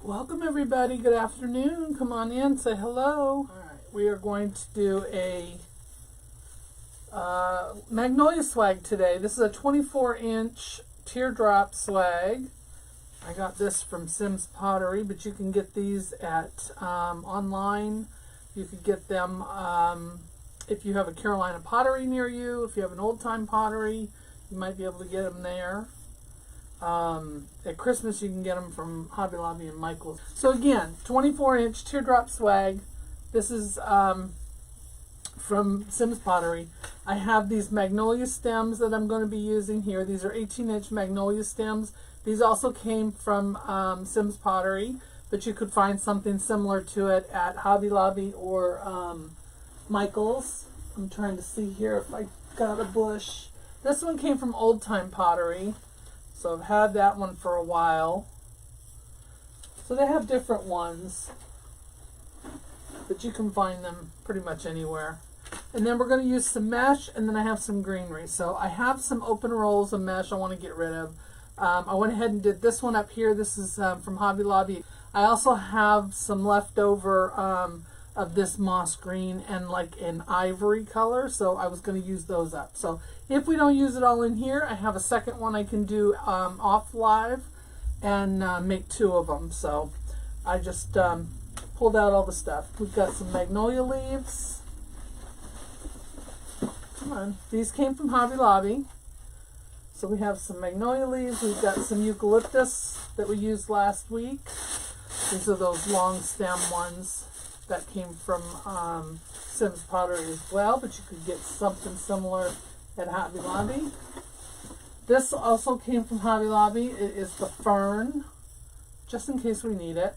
Welcome everybody, good afternoon, come on in, say hello. Alright, we are going to do a Magnolia swag today. This is a 24-inch teardrop swag. I got this from Sims Pottery, but you can get these at online. You could get them if you have a Carolina Pottery near you. If you have an old time pottery, you might be able to get them there. At Christmas you can get them from Hobby Lobby and Michael's. So again, 24-inch teardrop swag. This is from Sims Pottery. I have these Magnolia stems that I'm going to be using here. These are 18-inch Magnolia stems. These also came from Sims Pottery, but you could find something similar to it at Hobby Lobby or Michael's. I'm trying to see here if I got a bush. This one came from Old Time Pottery. So I've had that one for a while. So they have different ones, but you can find them pretty much anywhere. And then we're going to use some mesh, and then I have some greenery. So I have some open rolls of mesh I want to get rid of. I went ahead and did this one up here. This is from Hobby Lobby. I also have some leftover of this moss green and like an ivory color, so I was going to use those up. So if we don't use it all in here, I have a second one I can do off live and make two of them. So I just pulled out all the stuff. We've got some magnolia leaves. Come on, these came from Hobby Lobby. So we have some magnolia leaves. We've got some eucalyptus that we used last week. These are those long stem ones that came from Sims Pottery as well, but you could get something similar at Hobby Lobby. This also came from Hobby Lobby. It is the fern, just in case we need it.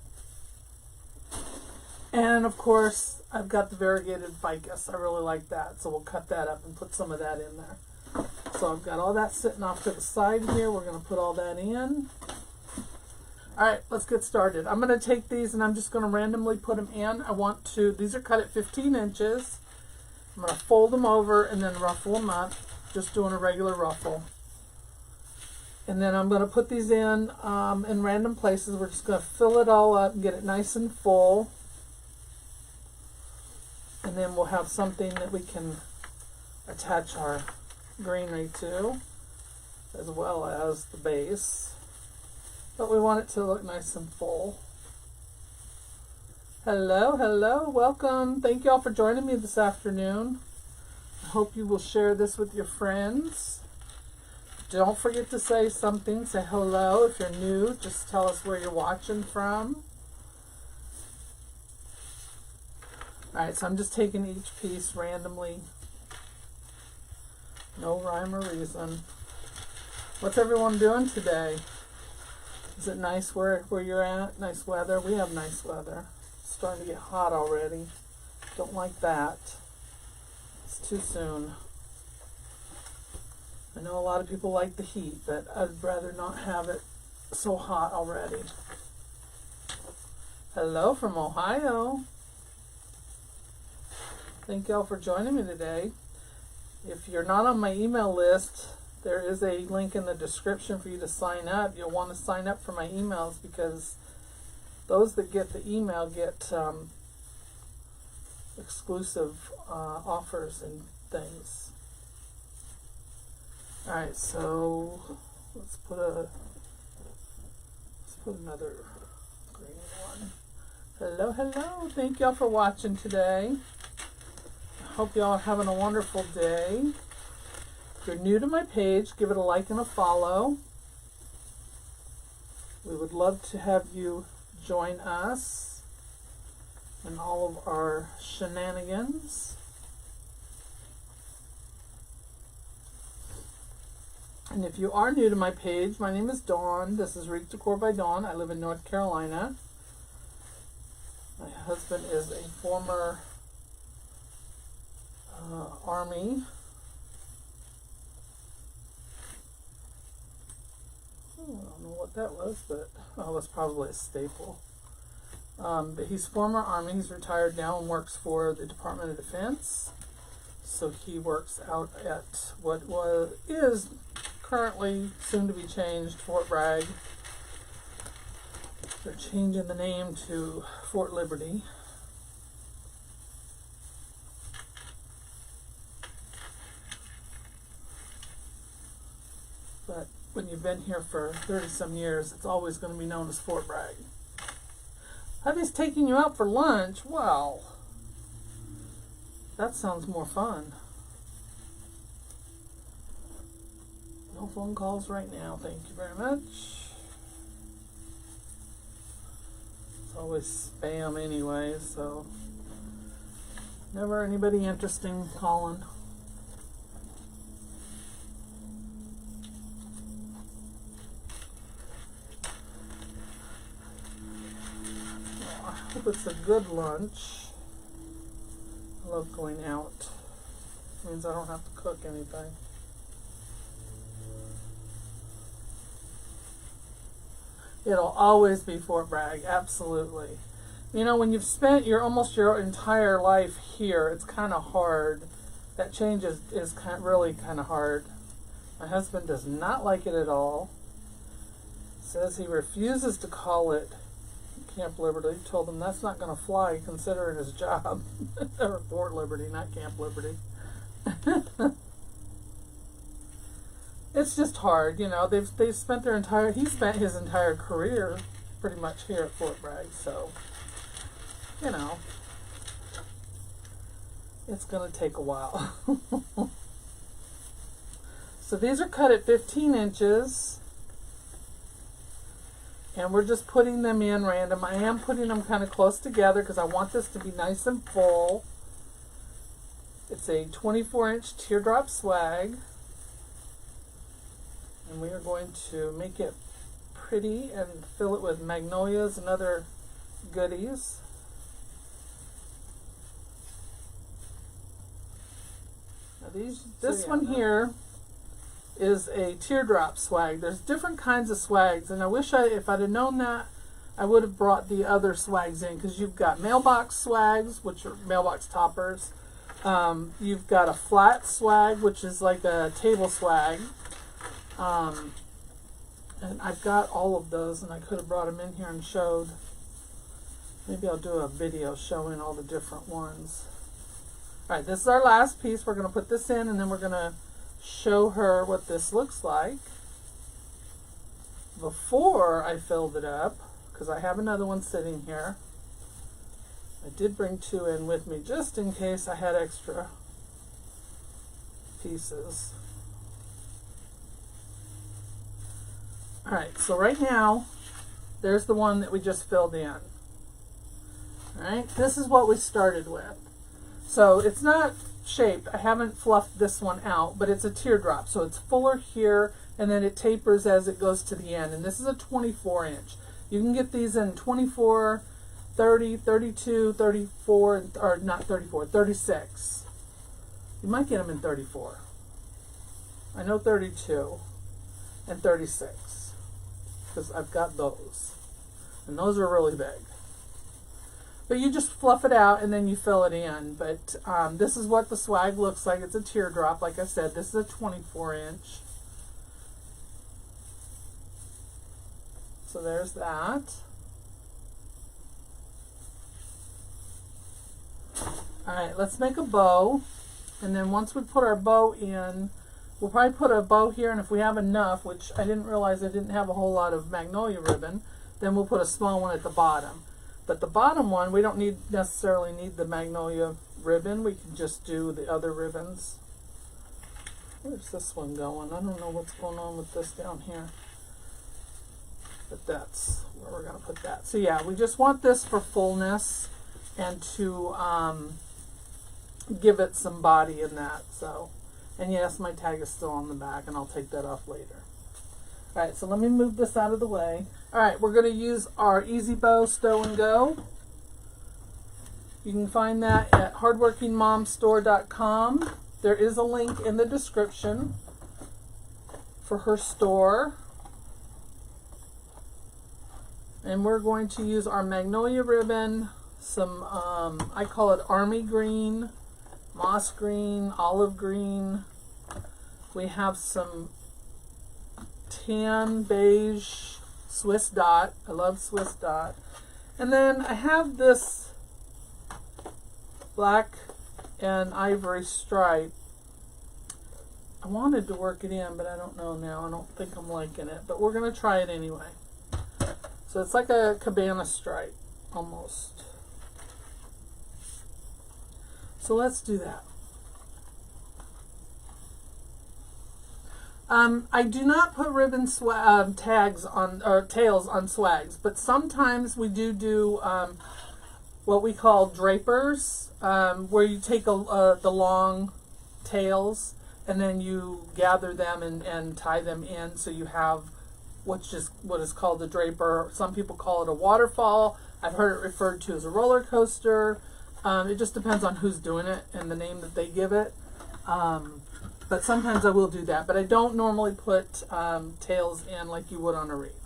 And of course, I've got the variegated ficus. I really like that, so we'll cut that up and put some of that in there. So I've got all that sitting off to the side here. We're going to put all that in. Alright, let's get started. I'm going to take these and I'm just going to randomly put them in. These are cut at 15 inches. I'm going to fold them over and then ruffle them up, just doing a regular ruffle. And then I'm going to put these in random places. We're just going to fill it all up and get it nice and full. And then we'll have something that we can attach our greenery to, as well as the base. But we want it to look nice and full. Hello, hello, welcome. Thank you all for joining me this afternoon. I hope you will share this with your friends. Don't forget to say something. Say hello. If you're new, just tell us where you're watching from. Alright, so I'm just taking each piece randomly. No rhyme or reason. What's everyone doing today? Is it nice where you're at? Nice weather? We have nice weather. It's starting to get hot already. Don't like that. It's too soon. I know a lot of people like the heat, but I'd rather not have it so hot already. Hello from Ohio. Thank y'all for joining me today. If you're not on my email list, there is a link in the description for you to sign up. You'll want to sign up for my emails because those that get the email get exclusive offers and things. Alright, so let's put another green one. Hello, hello. Thank y'all for watching today. I hope y'all are having a wonderful day. If you're new to my page, give it a like and a follow. We would love to have you join us in all of our shenanigans. And if you are new to my page, my name is Dawn. This is Wreath Decor by Dawn. I live in North Carolina. My husband is a former Army. I don't know what that was, but it was probably a staple. But he's former Army. He's retired now and works for the Department of Defense. So he works out at what is currently soon to be changed Fort Bragg. They're changing the name to Fort Liberty. But when you've been here for 30 some years, it's always going to be known as Fort Bragg. Hubby's taking you out for lunch? Well, that sounds more fun. No phone calls right now, thank you very much. It's always spam anyway, so never anybody interesting calling. I hope it's a good lunch. I love going out. It means I don't have to cook anything. It'll always be Fort Bragg, absolutely. You know, when you've spent almost your entire life here, it's kind of hard. That change is really kind of hard. My husband does not like it at all. Says he refuses to call it Camp Liberty. Told him that's not going to fly considering his job. Or Fort Liberty, not Camp Liberty. It's just hard, you know. They've spent he spent his entire career pretty much here at Fort Bragg, so you know, it's going to take a while. So these are cut at 15 inches. And we're just putting them in random. I am putting them kind of close together because I want this to be nice and full. It's a 24-inch teardrop swag. And we are going to make it pretty and fill it with magnolias and other goodies. Now this one here is a teardrop swag. There's different kinds of swags, and I wish if I'd have known that, I would have brought the other swags in, because you've got mailbox swags, which are mailbox toppers. You've got a flat swag, which is like a table swag. And I've got all of those, and I could have brought them in here and showed. Maybe I'll do a video showing all the different ones. Alright, this is our last piece. We're going to put this in, and then we're going to show her what this looks like before I filled it up, because I have another one sitting here. I did bring two in with me just in case I had extra pieces. Alright, so right now there's the one that we just filled in. Alright, this is what we started with. So it's not shaped. I haven't fluffed this one out, but it's a teardrop, so it's fuller here, and then it tapers as it goes to the end. And this is a 24 inch. You can get these in 24, 30, 32, 34, or not 34, 36. You might get them in 34. I know 32 and 36, because I've got those, and those are really big. But you just fluff it out and then you fill it in. But this is what the swag looks like. It's a teardrop. Like I said, this is a 24 inch. So there's that. Alright, let's make a bow. And then once we put our bow in, we'll probably put a bow here. And if we have enough, which I didn't realize I didn't have a whole lot of magnolia ribbon, then we'll put a small one at the bottom. But the bottom one, we don't necessarily need the magnolia ribbon. We can just do the other ribbons. Where's this one going? I don't know what's going on with this down here. But that's where we're going to put that. So yeah, we just want this for fullness and to give it some body in that. So, and yes, my tag is still on the back, and I'll take that off later. Alright, so let me move this out of the way. Alright, we're going to use our Easy Bow Stow and Go. You can find that at hardworkingmomstore.com. There is a link in the description for her store. And we're going to use our magnolia ribbon, some, I call it army green, moss green, olive green. We have some tan beige Swiss dot. I love Swiss dot. And then I have this black and ivory stripe. I wanted to work it in, but I don't know now. I don't think I'm liking it, but we're going to try it anyway. So it's like a cabana stripe, almost. So let's do that. I do not put ribbon tags on, or tails on swags, but sometimes we do what we call drapers, where you take the long tails and then you gather them and tie them in, so you have what is called a draper. Some people call it a waterfall. I've heard it referred to as a roller coaster. It just depends on who's doing it and the name that they give it. But sometimes I will do that. But I don't normally put tails in like you would on a wreath.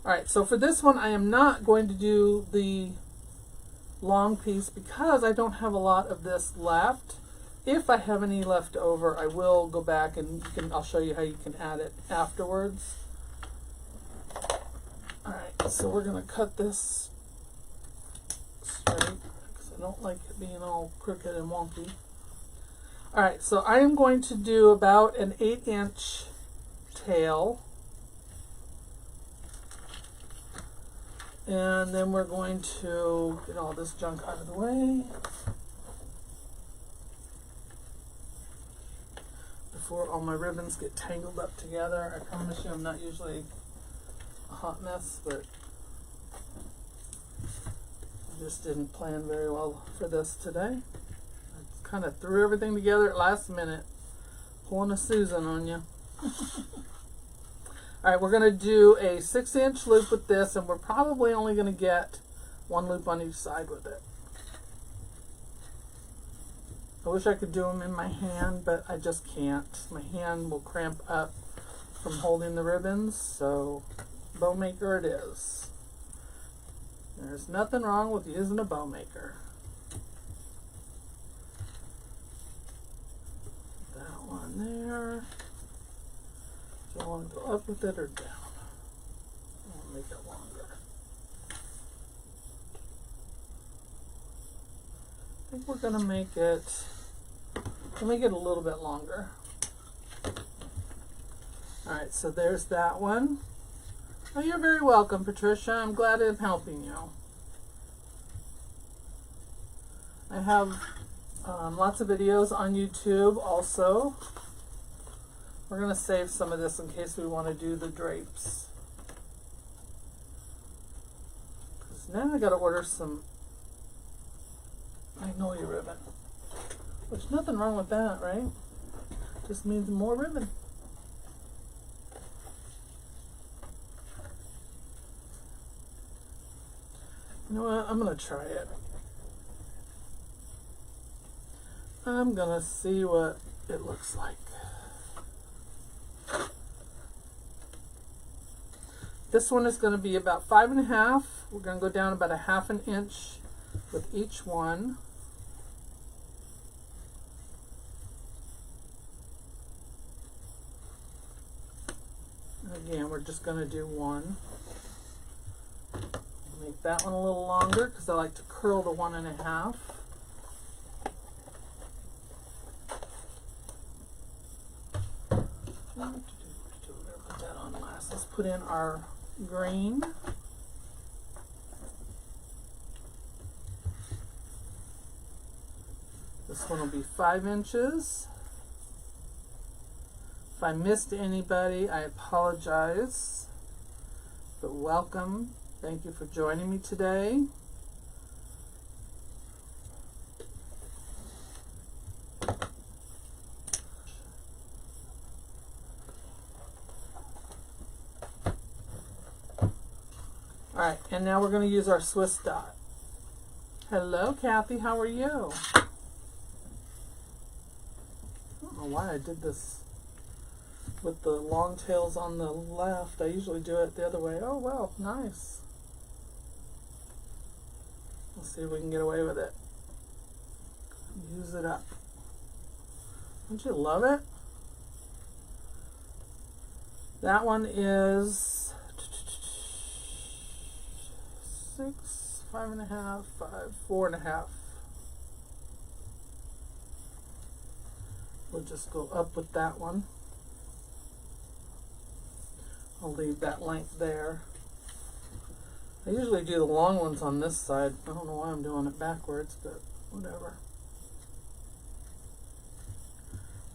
Alright, so for this one I am not going to do the long piece because I don't have a lot of this left. If I have any left over, I will go back and I'll show you how you can add it afterwards. Alright, so we're going to cut this straight because I don't like it being all crooked and wonky. Alright, so I am going to do about an 8-inch tail. And then we're going to get all this junk out of the way before all my ribbons get tangled up together. I promise you I'm not usually a hot mess, but I just didn't plan very well for this today. Kind of threw everything together at last minute, pulling a Susan on you. Alright, we're going to do a 6-inch loop with this, and we're probably only going to get one loop on each side with it. I wish I could do them in my hand, but I just can't. My hand will cramp up from holding the ribbons, so bow maker it is. There's nothing wrong with using a bow maker. There. Do I want to go up with it or down? I want to make it longer. I think we're going to make it, we'll make it a little bit longer. Alright, so there's that one. Oh, you're very welcome, Patricia. I'm glad I'm helping you. I have lots of videos on YouTube also. We're going to save some of this in case we want to do the drapes. Because now I got to order some Magnolia ribbon. Which nothing wrong with that, right? Just means more ribbon. You know what? I'm going to try it. I'm going to see what it looks like. This one is going to be about 5.5. We're going to go down about 1/2 inch with each one. And again, we're just going to do one. Make that one a little longer because I like to curl the 1.5. Put that on last. Let's put in our green. This one will be 5 inches. If I missed anybody, I apologize. But welcome. Thank you for joining me today. Alright, and now we're going to use our Swiss dot. Hello, Kathy. How are you? I don't know why I did this with the long tails on the left. I usually do it the other way. Oh, well, nice. Let's see if we can get away with it. Use it up. Don't you love it? That one is 6, 5.5, 5, 4.5. We'll just go up with that one. I'll leave that length there. I usually do the long ones on this side. I don't know why I'm doing it backwards, but whatever.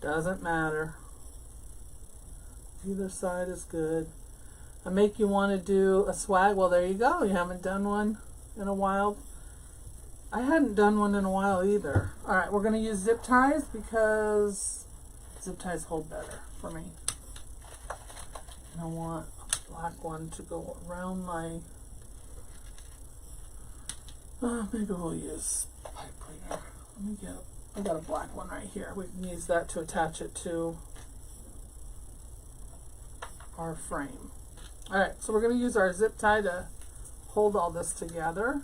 Doesn't matter. Either side is good. I make you want to do a swag. Well, there you go. You haven't done one in a while. I hadn't done one in a while either. Alright, we're going to use zip ties because zip ties hold better for me. And I want a black one to go around my... maybe we'll use pipe cleaner. Let me get... I got a black one right here. We can use that to attach it to our frame. Alright, so we're going to use our zip tie to hold all this together.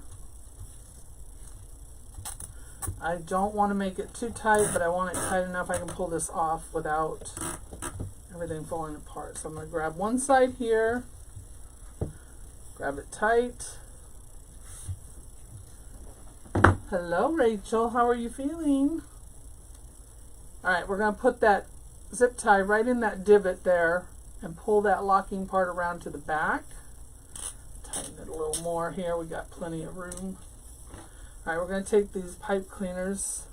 I don't want to make it too tight, but I want it tight enough I can pull this off without everything falling apart. So I'm going to grab one side here, grab it tight. Hello, Rachel. How are you feeling? Alright, we're going to put that zip tie right in that divot there and pull that locking part around to the back. Tighten it a little more here. We got plenty of room. Alright, we're going to take these pipe cleaners.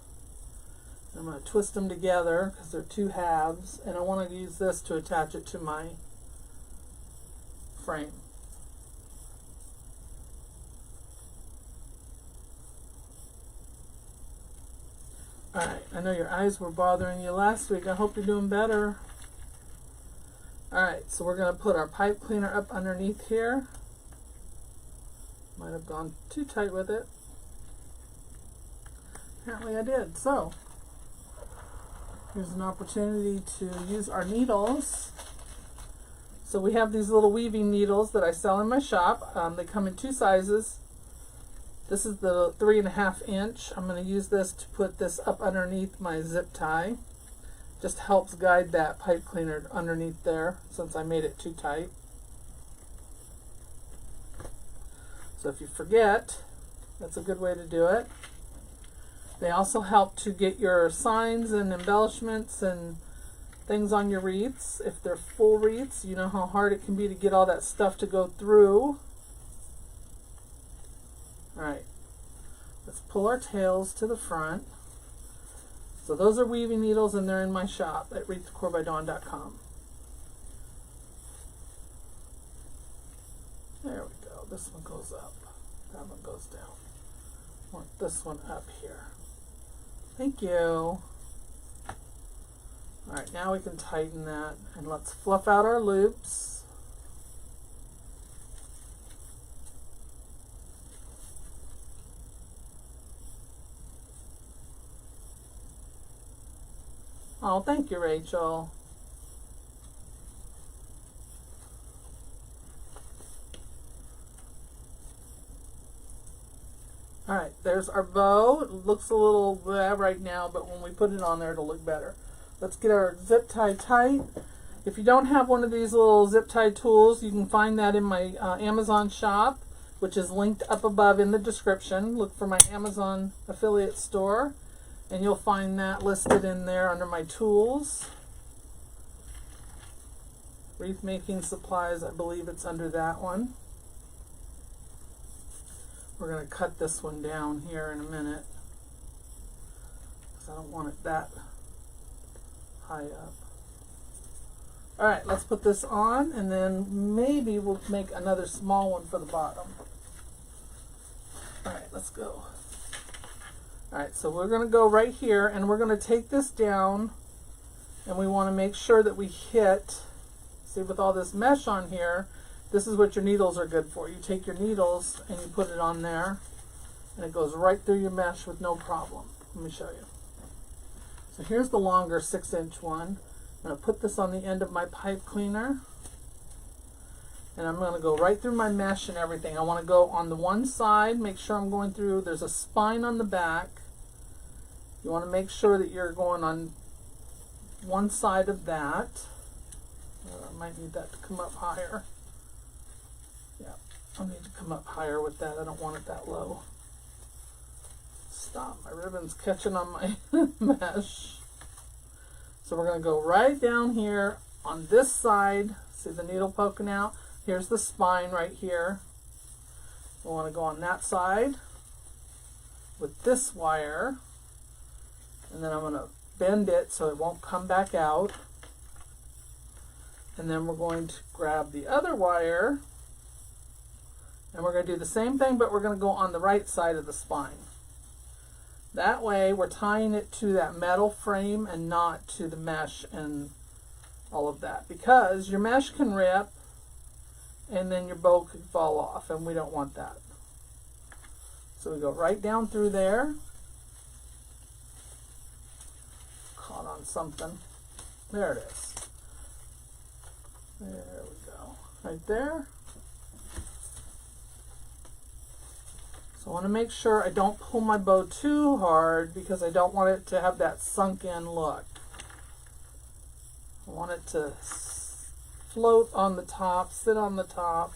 I'm going to twist them together because they're two halves, and I want to use this to attach it to my frame. Alright, I know your eyes were bothering you last week. I hope you're doing better. Alright, so we're going to put our pipe cleaner up underneath here. Might have gone too tight with it. Apparently I did. So, here's an opportunity to use our needles. So we have these little weaving needles that I sell in my shop. They come in two sizes. This is the 3.5 inch. I'm going to use this to put this up underneath my zip tie. Just helps guide that pipe cleaner underneath there since I made it too tight. So if you forget, that's a good way to do it. They also help to get your signs and embellishments and things on your wreaths. If they're full wreaths, you know how hard it can be to get all that stuff to go through. Alright, let's pull our tails to the front. So those are weaving needles and they're in my shop at wreathdecorbydawn.com. There we go. This one goes up. That one goes down. I want this one up here. Thank you. Alright, now we can tighten that and let's fluff out our loops. Oh, thank you, Rachel. Alright, there's our bow. It looks a little bleh right now, but when we put it on there, it'll look better. Let's get our zip tie tight. If you don't have one of these little zip tie tools, you can find that in my Amazon shop, which is linked up above in the description. Look for my Amazon affiliate store, and you'll find that listed in there under my tools. Wreath making supplies, I believe it's under that one. We're going to cut this one down here in a minute because I don't want it that high up. Alright, let's put this on and then maybe we'll make another small one for the bottom. Alright, let's go. Alright, so we're going to go right here and we're going to take this down and we want to make sure that we hit, see with all this mesh on here, this is what your needles are good for. You take your needles and you put it on there and it goes right through your mesh with no problem. Let me show you. So here's the longer 6-inch one. I'm going to put this on the end of my pipe cleaner and I'm going to go right through my mesh and everything. I want to go on the one side, make sure I'm going through, there's a spine on the back. You want to make sure that you're going on one side of that. I might need that to come up higher. Yeah. I need to come up higher with that. I don't want it that low. Stop, my ribbon's catching on my mesh. So we're going to go right down here on this side. See the needle poking out? Here's the spine right here. We want to go on that side with this wire. And then I'm going to bend it so it won't come back out. And then we're going to grab the other wire. And we're going to do the same thing, but we're going to go on the right side of the spine. That way we're tying it to that metal frame and not to the mesh and all of that. Because your mesh can rip and then your bow could fall off, and we don't want that. So we go right down through there. Caught on something. There it is. There we go. Right there. So I want to make sure I don't pull my bow too hard because I don't want it to have that sunk in look. I want it to float on the top, sit on the top.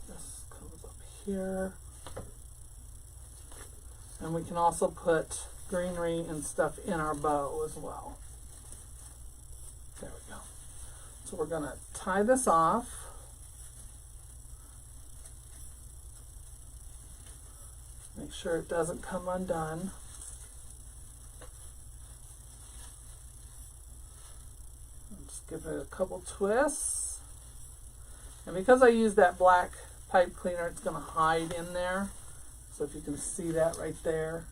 This comes up here. And we can also put greenery and stuff in our bow as well. There we go. So we're going to tie this off. Make sure it doesn't come undone. Just give it a couple twists. And because I use that black pipe cleaner, it's going to hide in there. So if you can see that right there,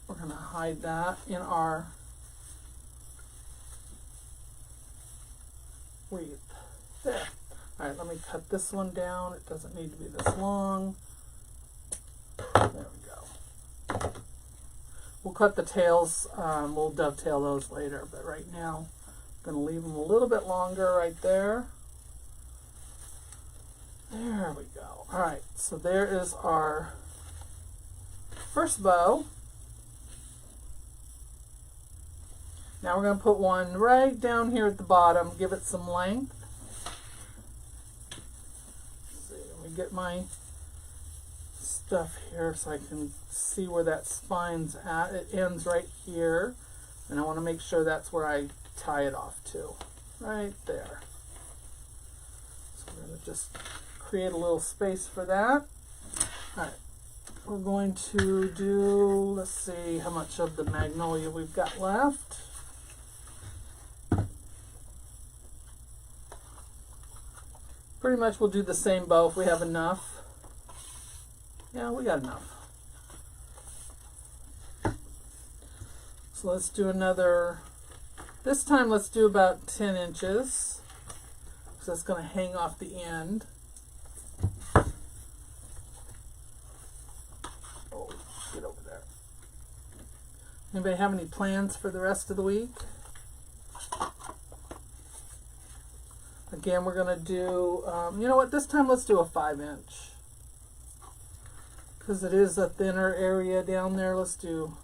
we're going to hide that in our wreath. There. All right, let me cut this one down. It doesn't need to be this long. There we go. We'll cut the tails, we'll dovetail those later, but right now I'm going to leave them a little bit longer right there. There we go. Alright, so there is our first bow. Now we're going to put one right down here at the bottom, give it some length. Let's see, let me get my stuff here so I can see where that spine's at. It ends right here, and I want to make sure that's where I tie it off to. Right there. So we're going to just create a little space for that. Alright, we're going to do, let's see how much of the magnolia we've got left. Pretty much we'll do the same bow if we have enough. Yeah, we got enough. So let's do another, this time let's do about 10 inches. So that's going to hang off the end. Oh, get over there. Anybody have any plans for the rest of the week? Again, we're going to do, you know what, this time let's do a 5-inch. Because it is a thinner area down there, let's do,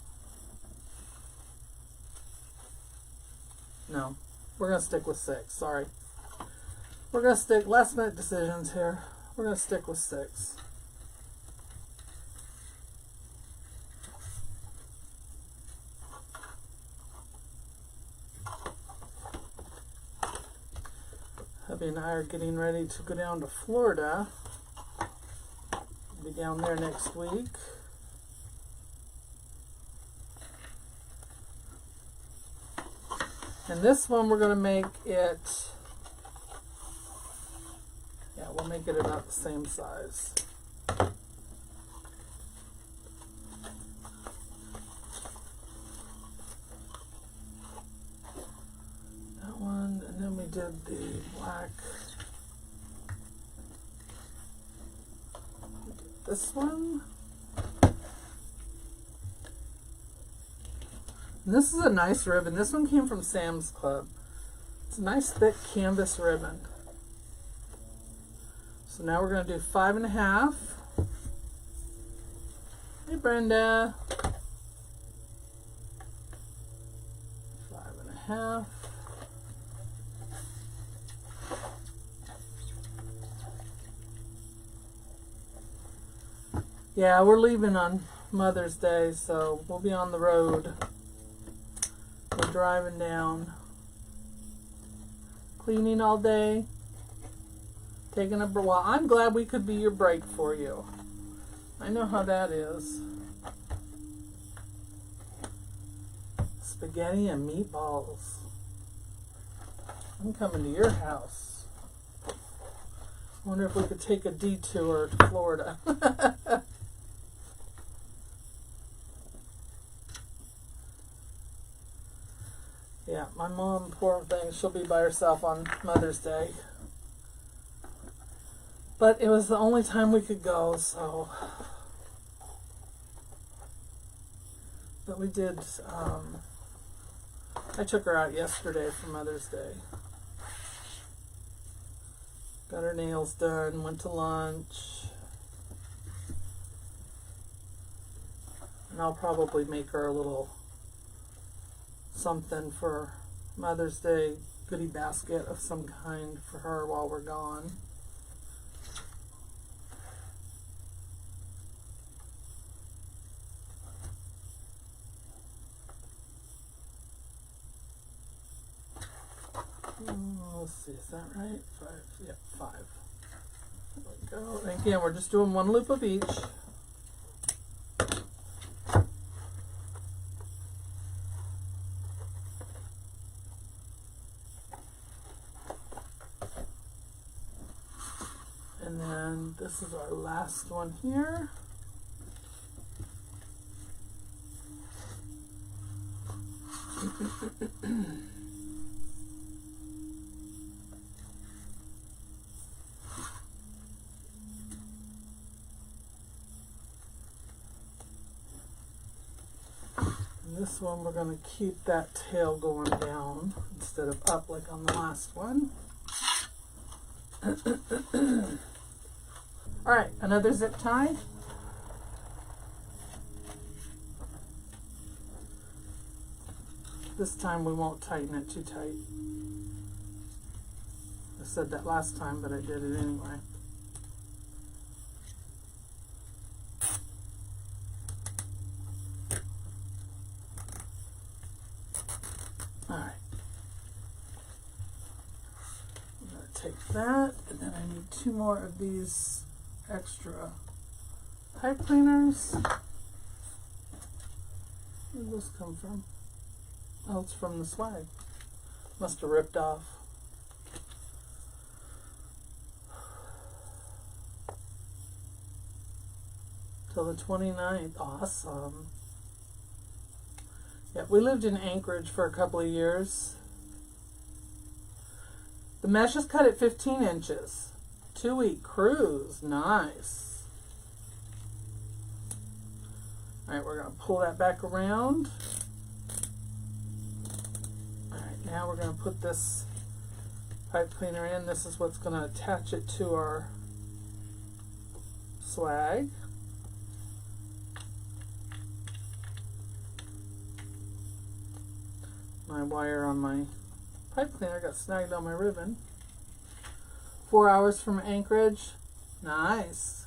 no, we're going to stick with 6, sorry. We're going to stick, last minute decisions here, we're going to stick with 6. Hubby and I are getting ready to go down to Florida. Be down there next week. And this one we're going to make it, yeah, we'll make it about the same size. That one, and then we did the black. This one. And this is a nice ribbon. This one came from Sam's Club. It's a nice thick canvas ribbon. So now we're going to do 5.5. Hey Brenda. 5.5. Yeah, we're leaving on Mother's Day, so we'll be on the road. We're driving down. Cleaning all day. Taking a break. Well, I'm glad we could be your break for you. I know how that is. Spaghetti and meatballs. I'm coming to your house. Wonder if we could take a detour to Florida. Yeah, my mom, poor thing, she'll be by herself on Mother's Day. But it was the only time we could go, so. But we did, I took her out yesterday for Mother's Day. Got her nails done, went to lunch. And I'll probably make her a little something for Mother's Day, goodie basket of some kind for her while we're gone. Let's see, is that right? 5, yep, 5. There we go. And again, we're just doing one loop of each. And then this is our last one here. This one we're going to keep that tail going down instead of up like on the last one. Alright, another zip tie. This time we won't tighten it too tight. I said that last time, but I did it anyway. Alright. I'm going to take that, and then I need 2 more of these extra pipe cleaners. Where did those come from? Oh, it's from the swag. Must have ripped off. Till the 29th. Awesome. Yeah, we lived in Anchorage for a couple of years. The mesh is cut at 15 inches. 2-week cruise. Nice. Alright, we're going to pull that back around. Alright, now we're going to put this pipe cleaner in. This is what's going to attach it to our swag. My wire on my pipe cleaner got snagged on my ribbon. 4 hours from Anchorage. Nice.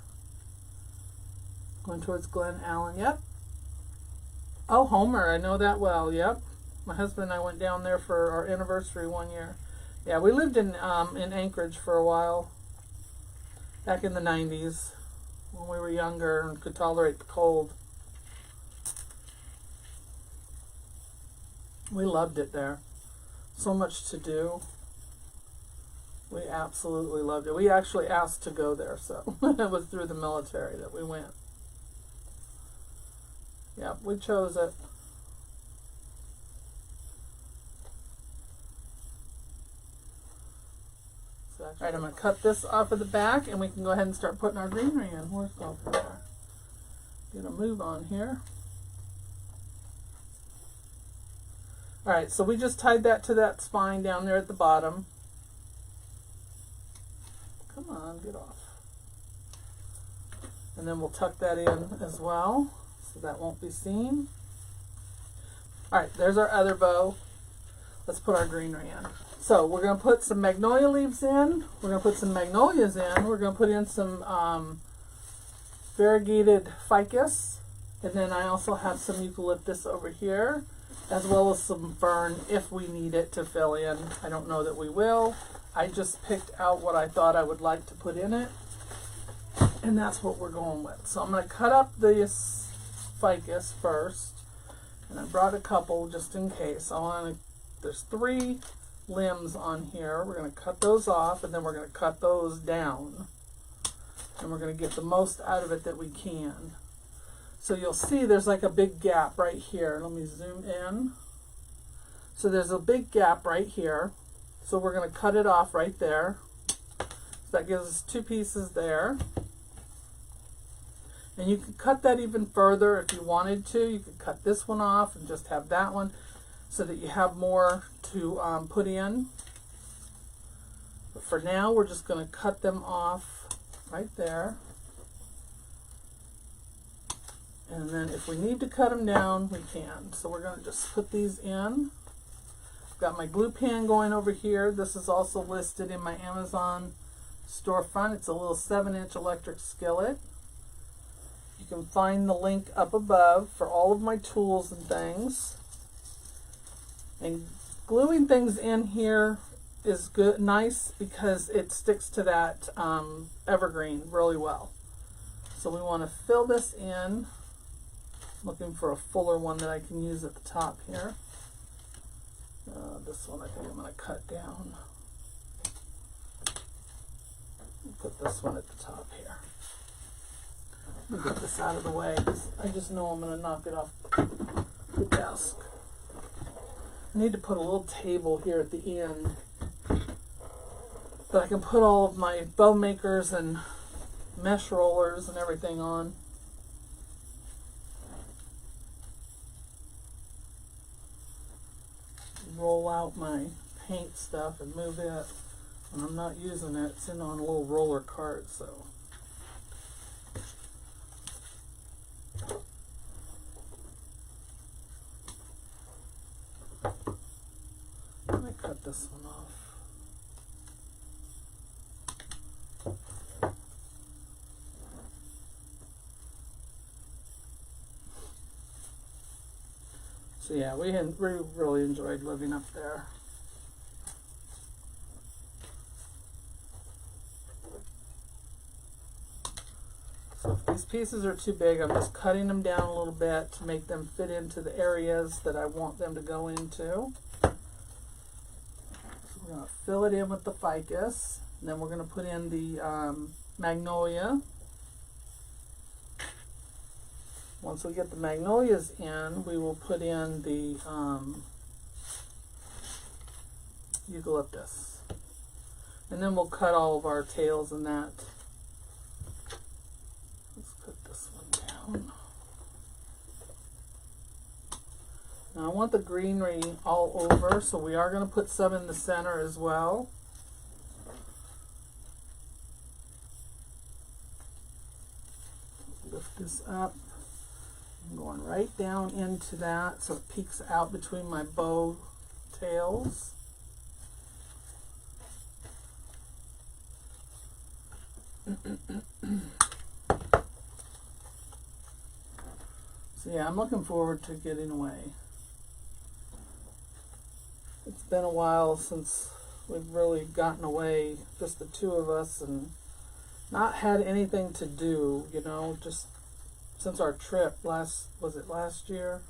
Going towards Glen Allen. Yep. Oh, Homer. I know that well. Yep. My husband and I went down there for our anniversary one year. Yeah, we lived in Anchorage for a while. Back in the 90s. When we were younger and could tolerate the cold. We loved it there. So much to do. We absolutely loved it. We actually asked to go there, so it was through the military that we went. Yeah, we chose it. So alright, I'm going to cut this off of the back and we can go ahead and start putting our greenery in. Where's going for that? Get a move on here. Alright, so we just tied that to that spine down there at the bottom. Come on, get off. And then we'll tuck that in as well, so that won't be seen. Alright, there's our other bow. Let's put our greenery in. So we're going to put some magnolia leaves in. We're going to put some magnolias in. We're going to put in some variegated ficus, and then I also have some eucalyptus over here, as well as some fern if we need it to fill in. I don't know that we will. I just picked out what I thought I would like to put in it, and that's what we're going with. So I'm going to cut up this ficus first, and I brought a couple just in case. There's 3 limbs on here. We're going to cut those off, and then we're going to cut those down, and we're going to get the most out of it that we can. So you'll see there's like a big gap right here. Let me zoom in. So there's a big gap right here. So we're going to cut it off right there. So that gives us 2 pieces there. And you could cut that even further if you wanted to. You could cut this one off and just have that one so that you have more to put in. But for now, we're just going to cut them off right there. And then if we need to cut them down, we can. So we're going to just put these in. I've got my glue pan going over here. This is also listed in my Amazon storefront. It's a little 7-inch electric skillet. You can find the link up above for all of my tools and things. And gluing things in here is good, nice, because it sticks to that evergreen really well. So we want to fill this in. Looking for a fuller one that I can use at the top here. This one I think I'm going to cut down. Put this one at the top here. Let me get this out of the way, because I just know I'm going to knock it off the desk. I need to put a little table here at the end that I can put all of my bow makers and mesh rollers and everything on. Roll out my paint stuff and move it. When I'm not using it, it's in on a little roller cart, so. Let me cut this one off. So yeah, we really enjoyed living up there. So if these pieces are too big, I'm just cutting them down a little bit to make them fit into the areas that I want them to go into. So we're going to fill it in with the ficus, and then we're going to put in the magnolia. Once we get the magnolias in, we will put in the eucalyptus. And then we'll cut all of our tails and that. Let's put this one down. Now I want the greenery all over, so we are going to put some in the center as well. Lift this up. I'm going right down into that so it peeks out between my bow tails. So yeah, I'm looking forward to getting away. It's been a while since we've really gotten away, just the 2 of us, and not had anything to do, you know, just since our trip was it last year?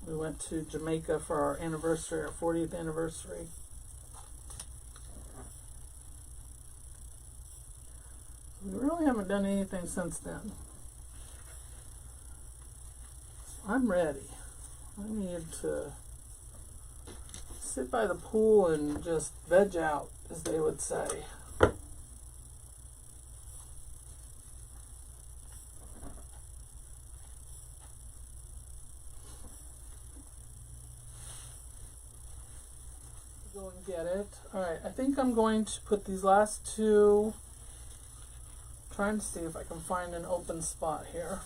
We went to Jamaica for our anniversary, our 40th anniversary. We really haven't done anything since then. I'm ready. I need to sit by the pool and just veg out, as they would say. Go and get it. Alright, I think I'm going to put these last 2, trying to see if I can find an open spot here.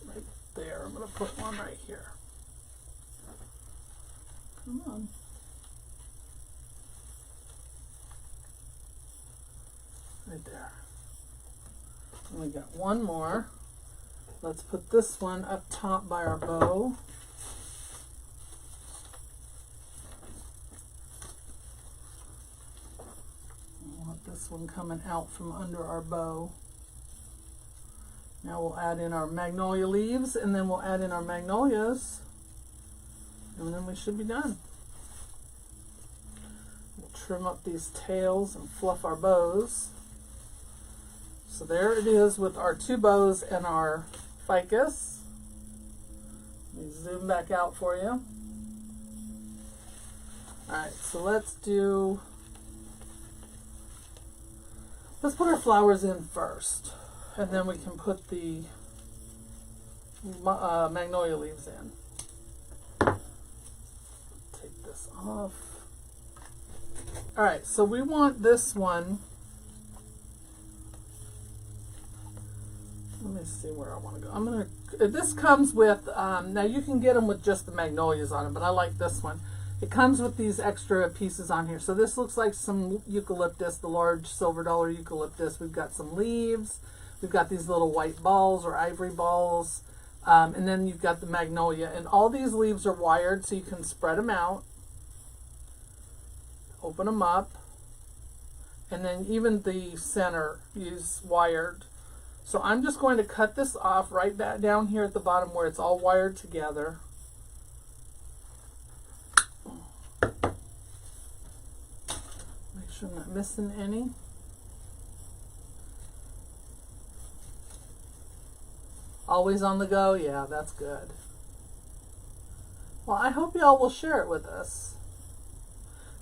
Right there. I'm going to put one right here. Come on. Right there. And we got one more. Let's put this one up top by our bow. We want this one coming out from under our bow. Now we'll add in our magnolia leaves, and then we'll add in our magnolias, and then we should be done. We'll trim up these tails and fluff our bows. So there it is with our two bows and our ficus. Let me zoom back out for you. Alright, so let's put our flowers in first, and then we can put the magnolia leaves in. Take this off. Alright, so we want this one. Let me see where I want to go. This comes with, now you can get them with just the magnolias on it, but I like this one. It comes with these extra pieces on here. So this looks like some eucalyptus, the large silver dollar eucalyptus. We've got some leaves. We've got these little white balls or ivory balls. And then you've got the magnolia. And all these leaves are wired, so you can spread them out. Open them up. And then even the center is wired. So I'm just going to cut this off right back down here at the bottom where it's all wired together. Make sure I'm not missing any. Always on the go? Yeah, that's good. Well, I hope y'all will share it with us.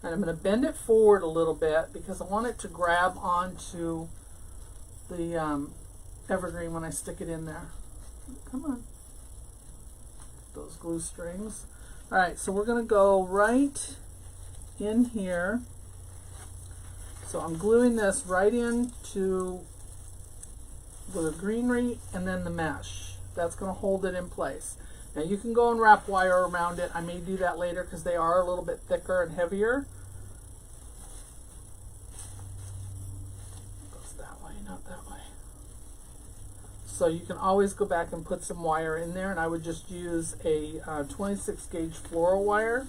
And I'm going to bend it forward a little bit because I want it to grab onto the evergreen when I stick it in there. Come on. Those glue strings. Alright, so we're going to go right in here. So I'm gluing this right into the greenery and then the mesh. That's going to hold it in place. Now you can go and wrap wire around it. I may do that later because they are a little bit thicker and heavier. It goes that way, not that way. So you can always go back and put some wire in there, and I would just use a 26 gauge floral wire.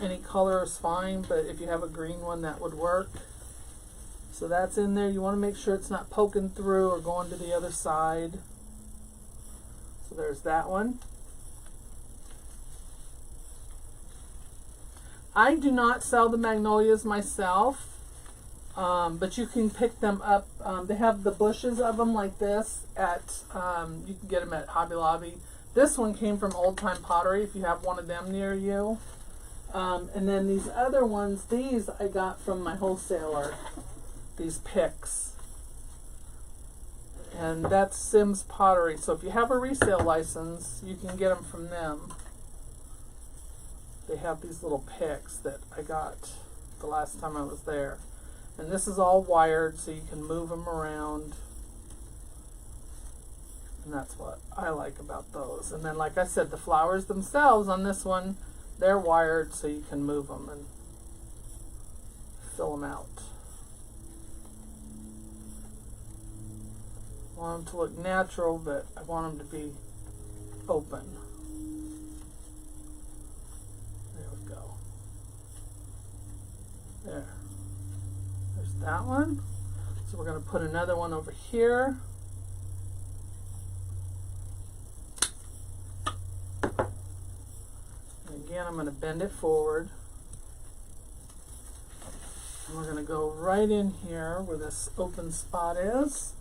Any color is fine, but if you have a green one, that would work. So that's in there. You want to make sure it's not poking through or going to the other side. So there's that one. I do not sell the magnolias myself, but you can pick them up. They have the bushes of them like this at, you can get them at Hobby Lobby. This one came from Old Time Pottery if you have one of them near you. And then these other ones, these I got from my wholesaler. These picks, and that's Sims Pottery. So if you have a resale license, you can get them from them. They have these little picks that I got the last time I was there, and this is all wired so you can move them around, and that's what I like about those. And then like I said, the flowers themselves on this one, they're wired so you can move them and fill them out. I want them to look natural, but I want them to be open. There we go. There. There's that one. So we're going to put another one over here. And again, I'm going to bend it forward. And we're going to go right in here where this open spot is.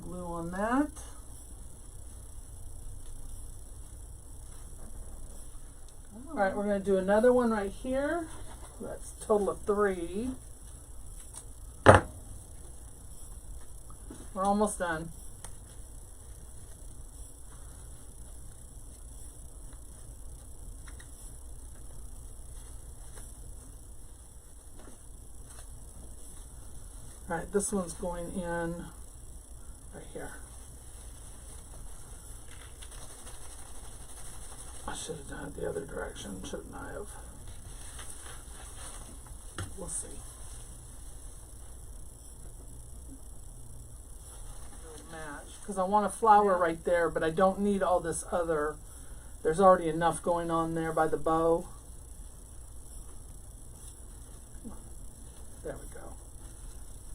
Glue on that. Alright, we're going to do another one right here. That's a total of 3. We're almost done. Alright, this one's going in right here. I should have done it the other direction, shouldn't I have? We'll see. because I want a flower right there, but I don't need all this other. There's already enough going on there by the bow. There we go.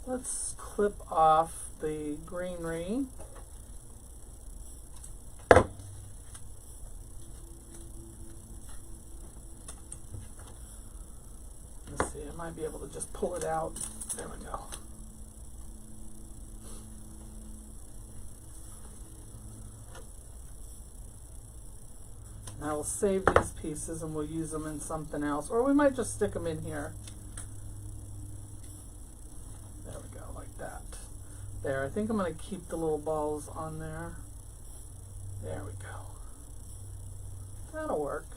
Let's clip off the greenery. Let's see, I might be able to just pull it out. There we go. And I will save these pieces and we'll use them in something else. Or we might just stick them in here. There we go, like that. There, I think I'm going to keep the little balls on there. There we go. That'll work.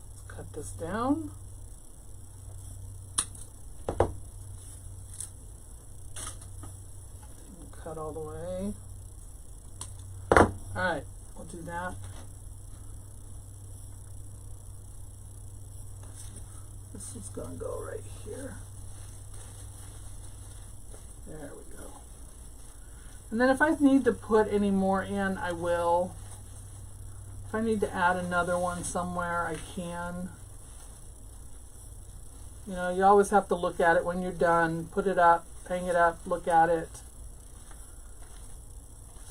Let's cut this down. Cut all the way. Alright, we'll do that. This is going to go right here. There we go. And then if I need to put any more in, I will. If I need to add another one somewhere, I can. You know, you always have to look at it when you're done. Put it up, hang it up, look at it,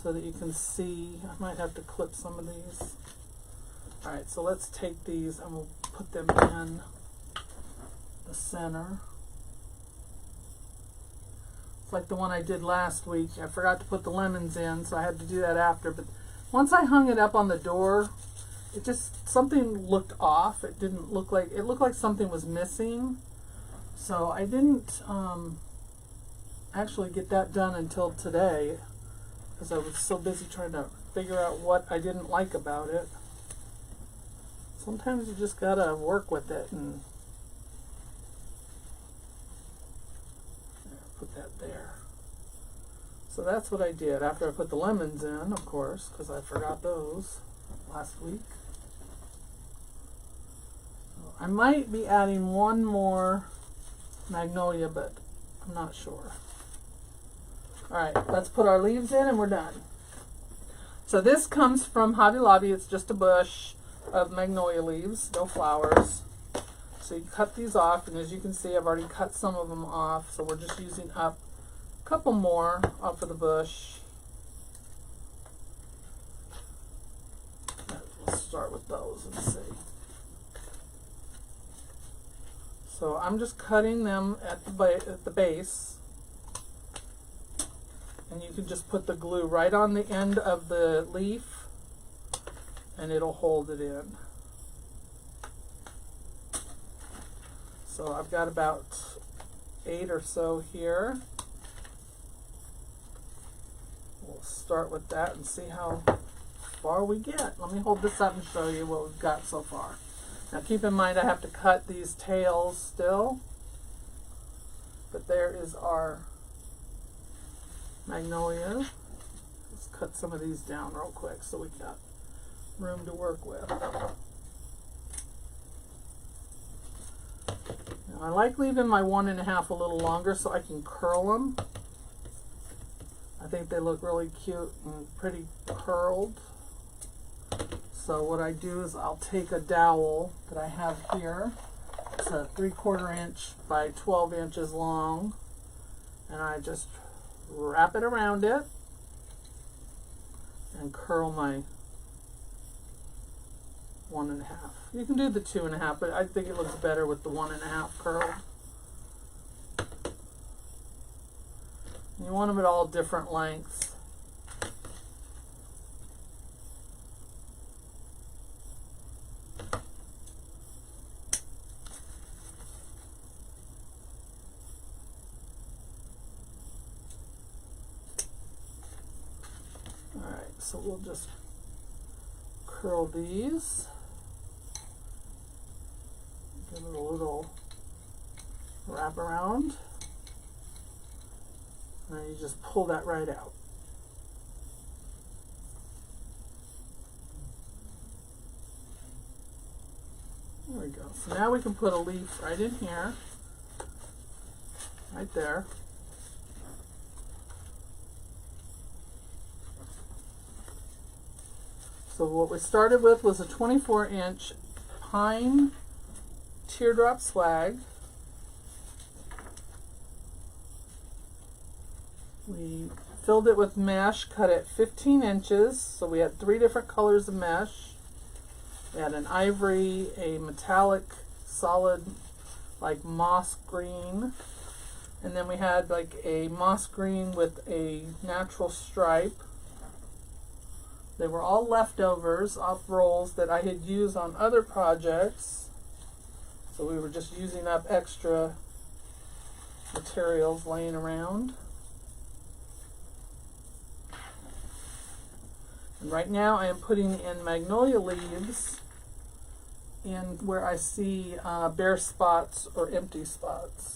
so that you can see. I might have to clip some of these. Alright, so let's take these and we'll put them in the center. It's like the one I did last week. I forgot to put the lemons in, so I had to do that after. But once I hung it up on the door, it just, something looked off. It didn't look like, it looked like something was missing. So I didn't actually get that done until today, because I was so busy trying to figure out what I didn't like about it. Sometimes you just gotta work with it and put that there. So that's what I did after I put the lemons in, of course, because I forgot those last week. So I might be adding one more magnolia, but I'm not sure. Alright, let's put our leaves in and we're done. So this comes from Hobby Lobby. It's just a bush of magnolia leaves, no flowers. So you cut these off, and as you can see, I've already cut some of them off, so we're just using up a couple more off of the bush. Let's start with those and see. So I'm just cutting them at the base, and you can just put the glue right on the end of the leaf, and it'll hold it in. So I've got about 8 or so here. We'll start with that and see how far we get. Let me hold this up and show you what we've got so far. Now keep in mind I have to cut these tails still, but there is our magnolia. Let's cut some of these down real quick so we've got room to work with. I like leaving my 1.5 a little longer so I can curl them. I think they look really cute and pretty curled. So what I do is I'll take a dowel that I have here. It's a 3/4 inch by 12 inches long, and I just wrap it around it and curl my 1.5. You can do the 2.5, but I think it looks better with the 1.5 curl. You want them at all different lengths. Alright, so we'll just curl these. Give it a little wrap around, and then you just pull that right out. There we go. So now we can put a leaf right in here, right there. So what we started with was a 24-inch pine teardrop swag. We filled it with mesh cut at 15 inches. So we had 3 different colors of mesh. We had an ivory, a metallic solid like moss green, and then we had like a moss green with a natural stripe. They were all leftovers off rolls that I had used on other projects. So we were just using up extra materials laying around. And right now I am putting in magnolia leaves in where I see bare spots or empty spots.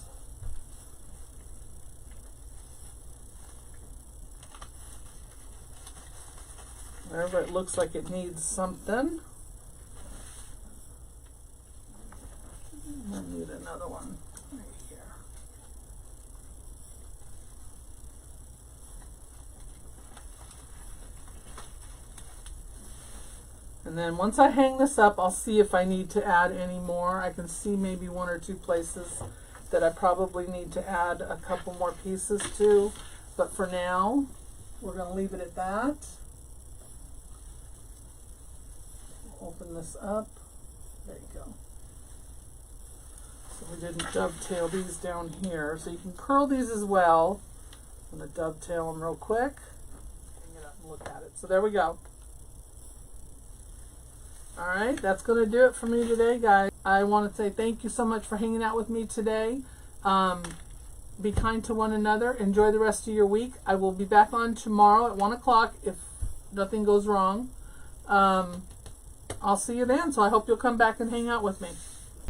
Wherever it looks like it needs something. I need another one right here. And then once I hang this up, I'll see if I need to add any more. I can see maybe 1 or 2 places that I probably need to add a couple more pieces to. But for now, we're going to leave it at that. Open this up. There you go. So we didn't dovetail these down here. So you can curl these as well. I'm going to dovetail them real quick. Hang it up and look at it. So there we go. Alright, that's going to do it for me today, guys. I want to say thank you so much for hanging out with me today. Be kind to one another. Enjoy the rest of your week. I will be back on tomorrow at 1 o'clock if nothing goes wrong. I'll see you then, so I hope you'll come back and hang out with me.